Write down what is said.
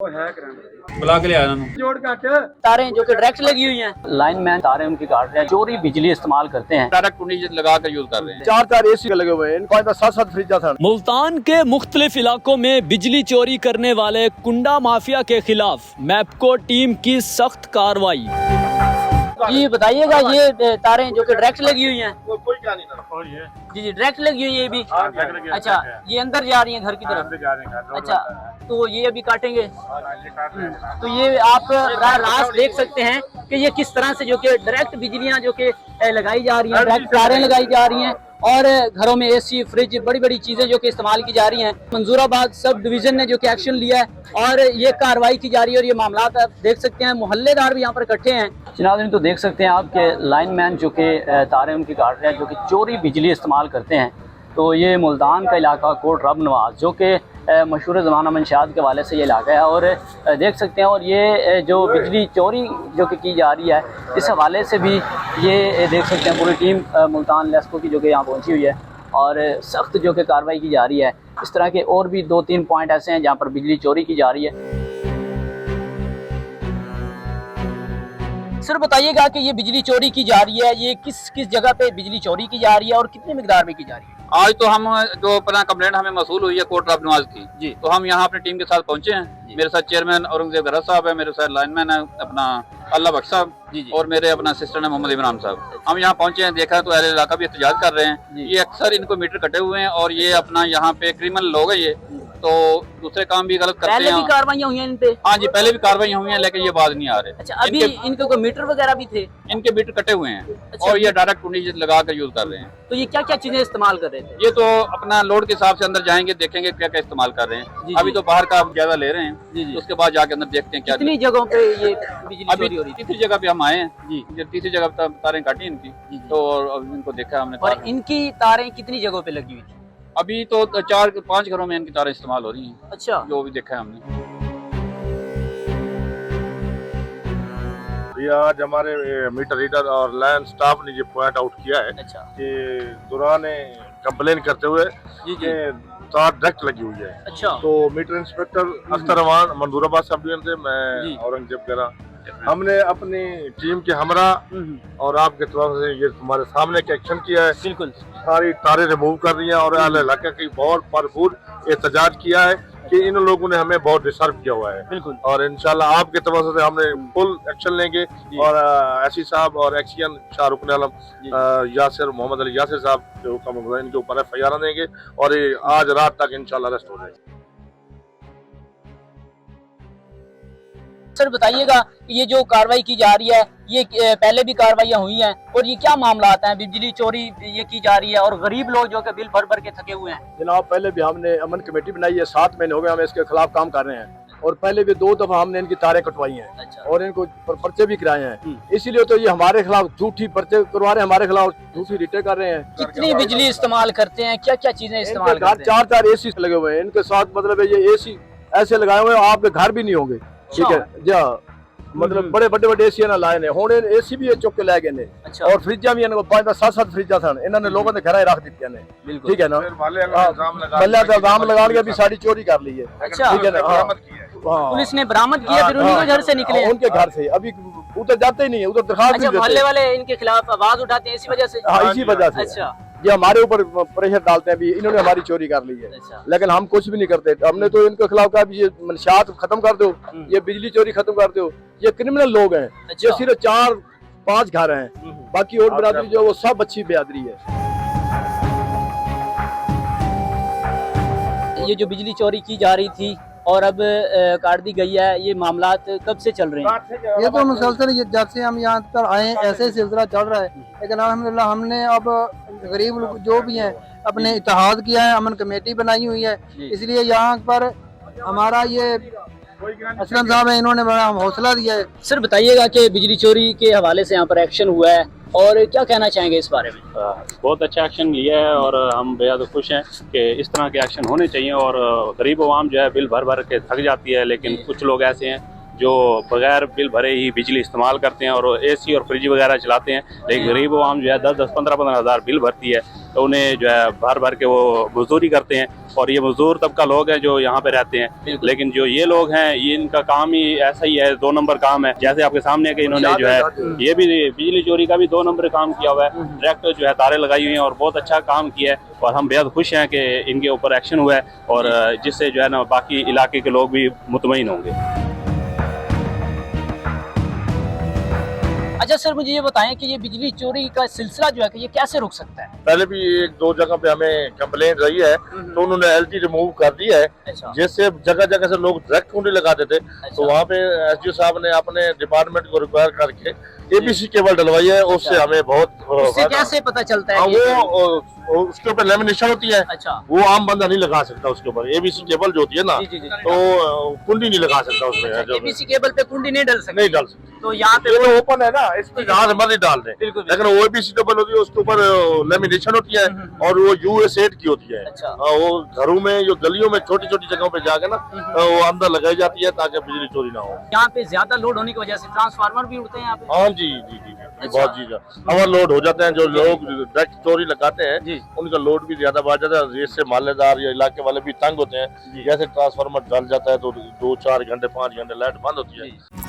बुला के ले आया जोड़ काट तारें जो कि डायरेक्ट लगी हुई हैं, लाइनमैन तारें उनकी काट रहे हैं, चोरी बिजली इस्तेमाल करते हैं, डायरेक्ट टूनी लगा कर यूज कर रहे हैं। 4 एसी लगे हुए हैं, 7 फ्रिज था। मुल्तान के मुख्तलिफ इलाकों में बिजली चोरी करने वाले कुंडा माफिया के खिलाफ मैपको टीम की सख्त कार्रवाई। ये बताइएगा ये तारें जो कि डायरेक्ट लगी हुई हैं, कोई क्या नहीं जी डायरेक्ट लगी हुई है ये भी। अच्छा, ये अंदर जा रही है घर की तरफ। अच्छा, तो ये अभी काटेंगे। तो ये आप रात देख सकते हैं कि ये किस तरह से जो कि डायरेक्ट बिजलियां जो कि लगाई जा रही हैं, डायरेक्ट तारें लगाई जा रही हैं और घरों में एसी, फ्रिज, बड़ी बड़ी चीजें जो कि इस्तेमाल की जा रही हैं। मंजूराबाद सब डिवीजन ने जो कि एक्शन लिया है और ये कार्रवाई की जा रही है और ये मामला आप देख सकते हैं, मोहल्लेदार भी यहाँ पर इकट्ठे हैं। जनाब तो देख सकते हैं आपके लाइनमैन जो कि तारें उनकी काट रहे हैं, जो कि चोरी बिजली इस्तेमाल करते हैं। तो ये मुल्तान का इलाका कोट रब नवाज जो कि मशहूर ज़माना मंशियात के वाले से ये इलाका है और देख सकते हैं। और ये जो बिजली चोरी जो कि की जा रही है, इस हवाले से भी ये देख सकते हैं पूरी टीम मुल्तान लेस्को की जो कि यहाँ पहुँची हुई है और सख्त जो कि कार्रवाई की जा रही है। इस तरह के और भी 2-3 पॉइंट ऐसे हैं जहाँ पर बिजली चोरी की जा रही है। सर बताइएगा कि ये बिजली चोरी की जा रही है, ये किस किस जगह पे बिजली चोरी की जा रही है और कितनी मिकदार में की जा रही है? आज तो हम जो अपना कंप्लेंट हमें मसूल हुई है कोट रब नवाज की जी, तो हम यहाँ अपनी टीम के साथ पहुंचे हैं। मेरे साथ चेयरमैन औरंगजेब गरज साहब है, मेरे साथ लाइनमैन है अपना अल्लाह बख्श साहब जी और मेरे अपना असिस्टेंट है मोहम्मद इमरान साहब। हम यहाँ पहुंचे हैं, देखा तो अहले इलाका भी एहतजाज कर रहे हैं। ये अक्सर इनको मीटर कटे हुए हैं और ये अपना यहाँ पे क्रिमिनल लोग हैं, ये तो दूसरे काम भी गलत करते हैं। पहले भी कार्रवाइयाँ हुई हैं इन पे? हाँ जी, पहले भी कार्रवाई हुई है लेकिन ये बात नहीं आ रहे। अच्छा, अभी इनके कोई मीटर वगैरह भी थे? इनके मीटर कटे हुए हैं। अच्छा, और ये डायरेक्ट टूनी लगा कर यूज कर रहे हैं। तो ये क्या क्या चीजें इस्तेमाल कर रहे थे? ये तो अपना लोड के हिसाब से अंदर जाएंगे, देखेंगे क्या क्या इस्तेमाल कर रहे हैं। अभी तो बाहर का जायजा ले रहे हैं, उसके बाद जाके अंदर देखते हैं क्या। कितनी जगहों पे ये बिजली चोरी हो रही है? तीसरी जगह पे हम आए हैं जी, तीसरी जगह पे तारें काटी इनकी तो इनको देखा हमने। और इनकी तारें कितनी जगहों पे लगी हुई थी? अभी तो 4-5 घरों में इनकी तारें इस्तेमाल हो रही हैं। अच्छा, जो भी देखा है हमने। ये आज हमारे मीटर रीडर और लाइन स्टाफ ने ये पॉइंट आउट किया है। अच्छा, कि दौरान कंप्लेन करते हुए जी कि तार डायरेक्ट लगी हुई है। अच्छा, तो मीटर इंस्पेक्टर अख्तर अमान मंजूराबाद सब डिवीजन से, मैं औरंगजेब गरा, हमने अपनी टीम के हमरा और आपके तरफ से ये तुम्हारे सामने का एक्शन किया है। बिल्कुल सारी तारें रिमूव कर रही हैं और अहले इलाके की बहुत भरपूर एहतजाज किया है कि इन लोगों ने हमें बहुत डिस्टर्ब किया हुआ है। बिल्कुल, और इंशाल्लाह आपके तरफ से हमने फुल एक्शन लेंगे और एससी साहब और एक्सीएन शाहरुख आलम यासिर मोहम्मद अली यासिर साहब जो हुक्म है इनके ऊपर FIR देंगे और ये आज रात तक इंशाल्लाह अरेस्ट हो जाएंगे। सर बताइएगा ये जो कार्रवाई की जा रही है, ये पहले भी कार्रवाइयाँ हुई हैं और ये क्या मामला आता है? बिजली चोरी ये की जा रही है और गरीब लोग जो कि बिल भर भर के थके हुए हैं। जनाब पहले भी हमने अमन कमेटी बनाई है, 7 महीने हो गए हम इसके खिलाफ काम कर रहे हैं और पहले भी 2 दफा हमने इनकी तारें कटवाई हैं। अच्छा, और इनको पर्चे भी कराए हैं। इसीलिए तो ये हमारे खिलाफ झूठी पर्चे करवा रहे हैं, हमारे खिलाफ झूठी रिटे कर रहे हैं। कितनी बिजली इस्तेमाल करते हैं, क्या क्या चीजें इस्तेमाल करते हैं? 4 एसी लगे हुए हैं इनके साथ, मतलब ये एसी ऐसे लगाए हुए हैं आपके घर भी नहीं होंगे। ठीक है जी, मतलब बड़े बड़े एसी ना लाए ने हुण एसी भी चुक के लै गए ने। अच्छा, और फ्रिजा भी इनको 5-7 फ्रिजा सन इन्होंने लोगों ने घर रख दिते ने। ठीक है ना, मल्ले का इल्जाम लगा के भी सारी चोरी कर ली है। अच्छा, ठीक है ना, पुलिस ने बरामद किया, फिर उन्हीं के घर से निकले? उनके घर से, अभी उधर जाते ही नहीं है, उधर दरखास्त अच्छा, मोहल्ले वाले इनके खिलाफ आवाज उठाते हैं इसी वजह से? हाँ, इसी वजह से। अच्छा, ये हमारे ऊपर प्रेशर डालते हैं भी इन्होंने हमारी चोरी कर ली है। अच्छा, लेकिन हम कुछ भी नहीं करते। हमने तो इनके खिलाफ कहा भी ये मंशियात खत्म कर दो, ये बिजली चोरी खत्म कर दो। ये क्रिमिनल लोग हैं। अच्छा, ये सिर्फ 4-5 घर हैं, बाकी और बिरादरी जो वो सब अच्छी बेहदरी है। ये जो बिजली चोरी की जा रही थी और अब काट दी गई है, ये मामला कब से चल रहे हैं? ये तो मुसलसल जब से हम यहाँ पर आए ऐसे सिलसिला चल रहा है। लेकिन अल्हम्दुलिल्लाह हमने अब गरीब लोग जो भी हैं अपने इत्तेहाद किया है, अमन कमेटी बनाई हुई है। इसलिए यहाँ पर हमारा ये असलम साहब है, इन्होंने बड़ा हौसला दिया है। सर बताइएगा कि बिजली चोरी के हवाले से यहाँ पर एक्शन हुआ है और क्या कहना चाहेंगे इस बारे में? बहुत अच्छा एक्शन लिया है और हम बेहद खुश हैं कि इस तरह के एक्शन होने चाहिए। और गरीब आवाम जो है बिल भर भर के थक जाती है, लेकिन कुछ लोग ऐसे हैं जो बगैर बिल भरे ही बिजली इस्तेमाल करते हैं और एसी और फ्रिज वगैरह चलाते हैं, लेकिन गरीब आवाम जो है 10-15 हज़ार बिल भरती है। उन्हें जो है भर भर के वो मजदूरी करते हैं, और ये मजदूर तबका लोग हैं जो यहाँ पे रहते हैं। लेकिन जो ये लोग हैं, ये इनका काम ही ऐसा ही है, 2 नंबर काम है। जैसे आपके सामने कि इन्होंने जो है ये भी बिजली चोरी का भी 2 नंबर काम किया हुआ है, डायरेक्ट जो है तारे लगाई हुई हैं और बहुत अच्छा काम किया है, और हम बेहद खुश हैं कि इनके ऊपर एक्शन हुआ है, और जिससे जो है ना बाकी इलाके के लोग भी मुतमईन होंगे। अच्छा सर, मुझे ये बताएं कि ये बिजली चोरी का सिलसिला जो है कि ये कैसे रुक सकता है? पहले भी 1-2 जगह पे हमें कंप्लेंट रही है, तो उन्होंने एलटी रिमूव कर दी है, अच्छा। जिससे जगह जगह से लोग डायरेक्ट कुंडी लगाते थे। तो वहाँ पे एसडीओ साहब ने अपने डिपार्टमेंट को रिक्वायर करके एबीसी केबल डलवाई है, उससे हमें बहुत उससे कैसे पता चलता है? वो उसके ऊपर लेमिनेशन होती है, अच्छा। वो आम बंदा नहीं लगा सकता उसके ऊपर। एबीसी केबल जो होती है ना, जी। तो कुंडी नहीं लगा सकता उसमें, एबीसी केबल पे कुंडी नहीं डल सकती? नहीं डाल सकती। तो यहाँ पे ये तो ओपन है ना, इसमें जहाँ से मर्जी डाल दे। बिल्कुल। लेकिन ओबीसी केबल होती है, उसके ऊपर लेमिनेशन होती है, और वो यूएस8 की होती है। अच्छा। वो घरों में, जो गलियों में छोटी छोटी जगहों पे जाके ना, वो अंदर लगाई जाती है ताकि बिजली चोरी ना हो। यहाँ पे ज्यादा लोड होने की वजह से ट्रांसफार्मर भी उड़ते हैं यहाँ पे? हाँ जी, बहुत चीज ओवरलोड हो जाते हैं। जो लोग डायरेक्ट चोरी लगाते हैं, जी। उनका लोड भी ज्यादा बढ़ जाता है, जिससे मालेदार या इलाके वाले भी तंग होते हैं। जैसे ट्रांसफार्मर जल जाता है तो 2-4 घंटे 5 घंटे लाइट बंद होती है।